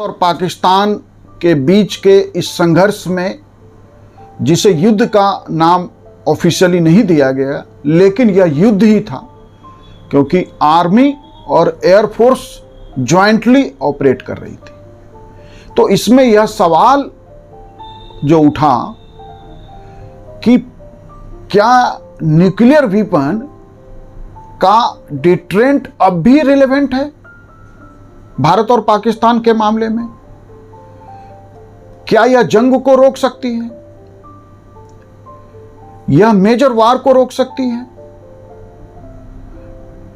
और पाकिस्तान के बीच के इस संघर्ष में, जिसे युद्ध का नाम ऑफिशियली नहीं दिया गया, लेकिन यह युद्ध ही था, क्योंकि आर्मी और एयरफोर्स जॉइंटली ऑपरेट कर रही थी। तो इसमें यह सवाल जो उठा कि क्या न्यूक्लियर वेपन का डिटरेंट अब भी रिलेवेंट है भारत और पाकिस्तान के मामले में? क्या यह जंग को रोक सकती है? यह मेजर वार को रोक सकती है?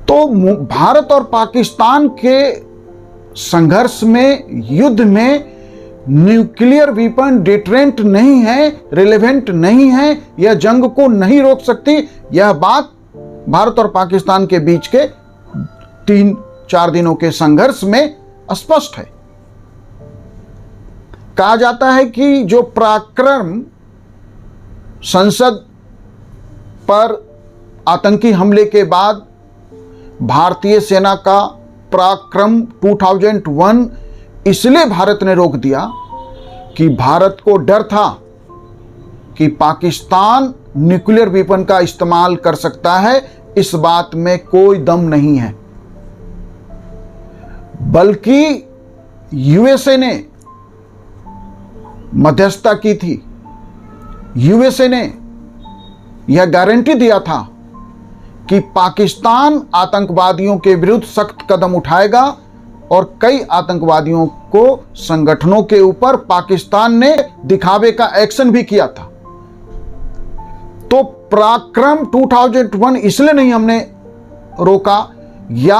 तो भारत और पाकिस्तान के संघर्ष में, युद्ध में, न्यूक्लियर वेपन डिटरेंट नहीं है, रिलेवेंट नहीं है, यह जंग को नहीं रोक सकती। यह बात भारत और पाकिस्तान के बीच के 3-4 दिनों के संघर्ष में स्पष्ट है। कहा जाता है कि जो पराक्रम संसद पर आतंकी हमले के बाद भारतीय सेना का पराक्रम 2001 इसलिए भारत ने रोक दिया कि भारत को डर था कि पाकिस्तान न्यूक्लियर वेपन का इस्तेमाल कर सकता है। इस बात में कोई दम नहीं है, बल्कि यूएसए ने मध्यस्थता की थी। यूएसए ने यह गारंटी दिया था कि पाकिस्तान आतंकवादियों के विरुद्ध सख्त कदम उठाएगा, और कई आतंकवादियों को, संगठनों के ऊपर पाकिस्तान ने दिखावे का एक्शन भी किया था। तो पराक्रम 2001 इसलिए नहीं हमने रोका, या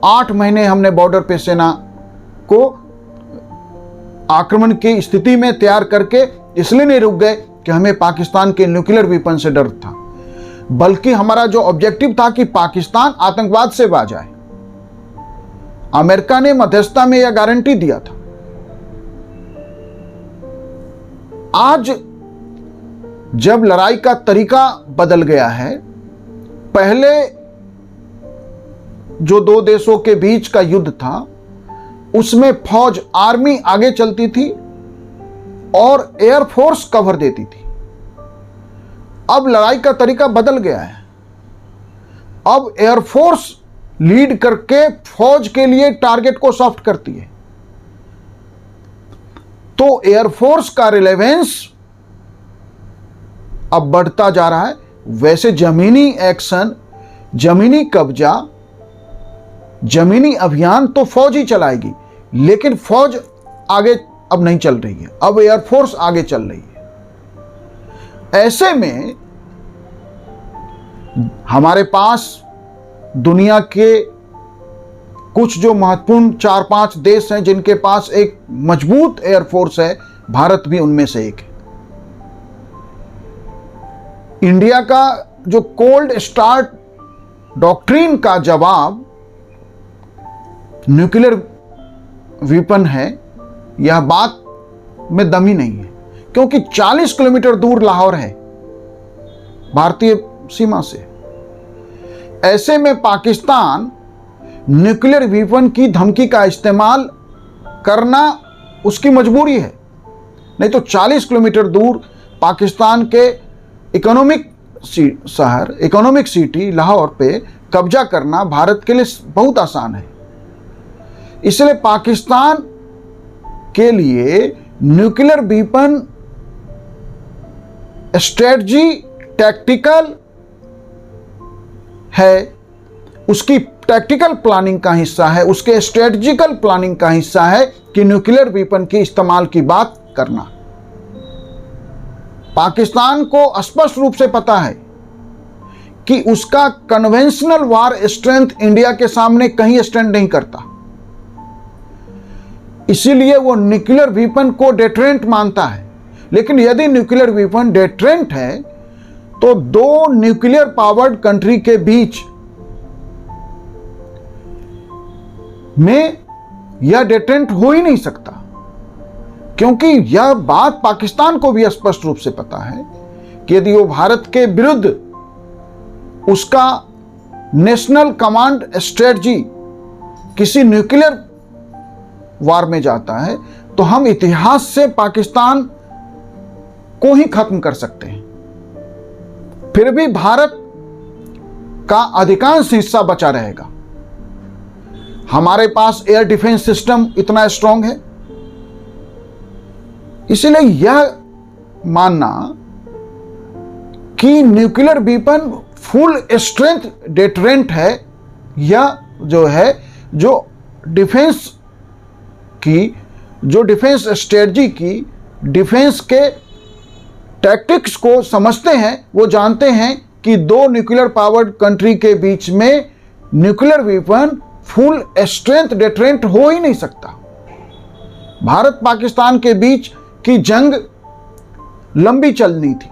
8 महीने हमने बॉर्डर पे सेना को आक्रमण की स्थिति में तैयार करके इसलिए नहीं रुक गए कि हमें पाकिस्तान के न्यूक्लियर वेपन से डर था, बल्कि हमारा जो ऑब्जेक्टिव था कि पाकिस्तान आतंकवाद से बाज आए। अमेरिका ने मध्यस्थता में यह गारंटी दिया था। आज जब लड़ाई का तरीका बदल गया है, पहले जो 2 देशों के बीच का युद्ध था उसमें फौज, आर्मी आगे चलती थी और एयरफोर्स कवर देती थी। अब लड़ाई का तरीका बदल गया है। अब एयरफोर्स लीड करके फौज के लिए टारगेट को सॉफ्ट करती है। तो एयरफोर्स का रिलेवेंस अब बढ़ता जा रहा है। वैसे जमीनी एक्शन, जमीनी कब्जा, जमीनी अभियान तो फौज ही चलाएगी, लेकिन फौज आगे अब नहीं चल रही है, अब एयरफोर्स आगे चल रही है। ऐसे में हमारे पास दुनिया के कुछ जो महत्वपूर्ण 4-5 देश हैं जिनके पास एक मजबूत एयरफोर्स है, भारत भी उनमें से एक है। इंडिया का जो कोल्ड स्टार्ट डॉक्ट्रिन का जवाब न्यूक्लियर वेपन है, यह बात में दम ही नहीं है, क्योंकि 40 किलोमीटर दूर लाहौर है भारतीय सीमा से। ऐसे में पाकिस्तान न्यूक्लियर वेपन की धमकी का इस्तेमाल करना उसकी मजबूरी है। नहीं तो 40 किलोमीटर दूर पाकिस्तान के इकोनॉमिक शहर, इकोनॉमिक सिटी लाहौर पे कब्जा करना भारत के लिए बहुत आसान है। इसलिए पाकिस्तान के लिए न्यूक्लियर वेपन स्ट्रेटजी टैक्टिकल है, उसकी टैक्टिकल प्लानिंग का हिस्सा है, उसके स्ट्रेटजिकल प्लानिंग का हिस्सा है कि न्यूक्लियर वेपन के इस्तेमाल की बात करना। पाकिस्तान को स्पष्ट रूप से पता है कि उसका कन्वेंशनल वार स्ट्रेंथ इंडिया के सामने कहीं स्टैंड नहीं करता, इसीलिए वो न्यूक्लियर वेपन को डेटरेंट मानता है। लेकिन यदि न्यूक्लियर वेपन डेटरेंट है तो 2 न्यूक्लियर पावर्ड कंट्री के बीच में यह डेटरेंट हो ही नहीं सकता, क्योंकि यह बात पाकिस्तान को भी स्पष्ट रूप से पता है कि यदि वो भारत के विरुद्ध उसका नेशनल कमांड स्ट्रेटजी किसी न्यूक्लियर वार में जाता है तो हम इतिहास से पाकिस्तान को ही खत्म कर सकते हैं। फिर भी भारत का अधिकांश हिस्सा बचा रहेगा। हमारे पास एयर डिफेंस सिस्टम इतना स्ट्रांग है। इसलिए यह मानना कि nuclear weapon full strength deterrent है, यह जो डिफेंस स्ट्रेटजी की, डिफेंस के टैक्टिक्स को समझते हैं, वो जानते हैं कि दो न्यूक्लियर पावर्ड कंट्री के बीच में nuclear weapon full strength deterrent हो ही नहीं सकता। भारत पाकिस्तान के बीच की जंग लंबी चलनी थी।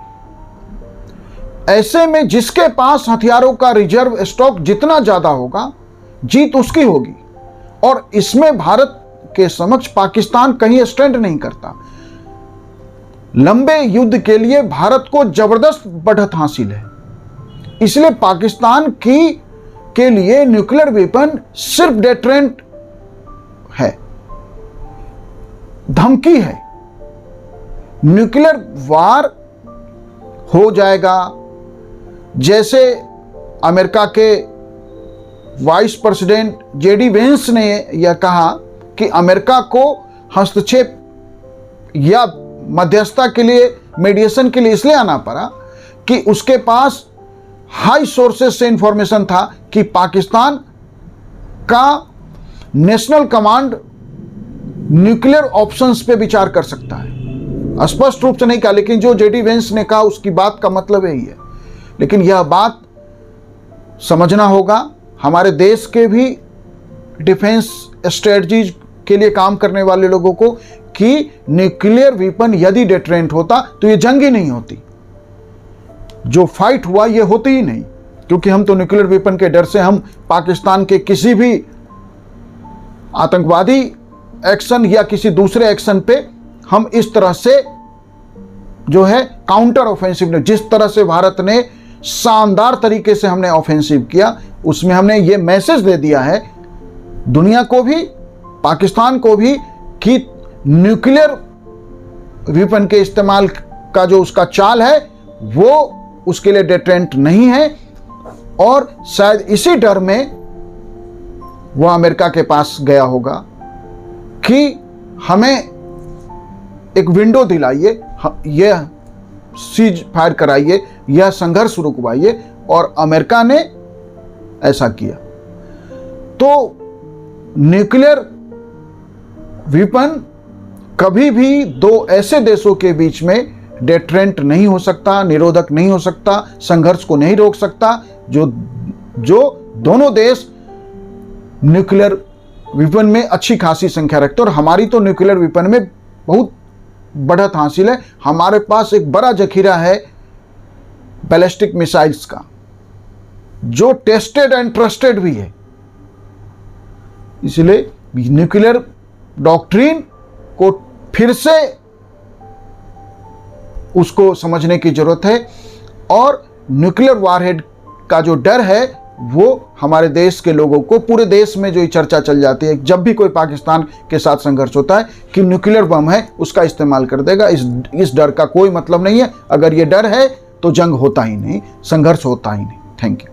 ऐसे में जिसके पास हथियारों का रिजर्व स्टॉक जितना ज्यादा होगा, जीत उसकी होगी। और इसमें भारत के समक्ष पाकिस्तान कहीं स्टैंड नहीं करता। लंबे युद्ध के लिए भारत को जबरदस्त बढ़त हासिल है। इसलिए पाकिस्तान के लिए न्यूक्लियर वेपन सिर्फ डेटरेंट है, धमकी है। न्यूक्लियर वार हो जाएगा, जैसे अमेरिका के वाइस प्रेसिडेंट जेडी वेंस ने यह कहा कि अमेरिका को हस्तक्षेप या मध्यस्थता के लिए, मीडिएशन के लिए इसलिए आना पड़ा कि उसके पास हाई सोर्सेस से इंफॉर्मेशन था कि पाकिस्तान का नेशनल कमांड न्यूक्लियर ऑप्शंस पे विचार कर सकता है। स्पष्ट रूप से नहीं कहा, लेकिन जो जेडी वेंस ने कहा उसकी बात का मतलब यही है। लेकिन यह बात समझना होगा हमारे देश के भी डिफेंस स्ट्रेटजीज के लिए काम करने वाले लोगों को कि न्यूक्लियर वेपन यदि डेटरेंट होता तो ये जंग ही नहीं होती, जो फाइट हुआ ये होती ही नहीं। क्योंकि हम तो न्यूक्लियर वेपन के डर से हम पाकिस्तान के किसी भी आतंकवादी एक्शन या किसी दूसरे एक्शन पे हम इस तरह से काउंटर ऑफेंसिव, जिस तरह से भारत ने शानदार तरीके से हमने ऑफेंसिव किया, उसमें हमने ये मैसेज दे दिया है दुनिया को भी, पाकिस्तान को भी, कि न्यूक्लियर वेपन के इस्तेमाल का जो उसका चाल है वो उसके लिए डेटरेंट नहीं है। और शायद इसी डर में वो अमेरिका के पास गया होगा कि हमें एक विंडो दिलाइए, यह सीज फायर कराइए, यह संघर्ष रुकवाइए, और अमेरिका ने ऐसा किया। तो न्यूक्लियर वेपन कभी भी दो ऐसे देशों के बीच में डेटरेंट नहीं हो सकता, निरोधक नहीं हो सकता, संघर्ष को नहीं रोक सकता, जो दोनों देश न्यूक्लियर वेपन में अच्छी खासी संख्या रखते हैं। और हमारी तो न्यूक्लियर वेपन में बहुत बढ़त हासिल है। हमारे पास एक बड़ा जखीरा है बैलिस्टिक मिसाइल्स का, जो टेस्टेड एंड ट्रस्टेड भी है। इसलिए न्यूक्लियर डॉक्ट्रिन को फिर से उसको समझने की जरूरत है। और न्यूक्लियर वारहेड का जो डर है वो हमारे देश के लोगों को, पूरे देश में जो चर्चा चल जाती है जब भी कोई पाकिस्तान के साथ संघर्ष होता है कि न्यूक्लियर बम है उसका इस्तेमाल कर देगा, इस डर का कोई मतलब नहीं है। अगर ये डर है तो जंग होता ही नहीं, संघर्ष होता ही नहीं। Thank you.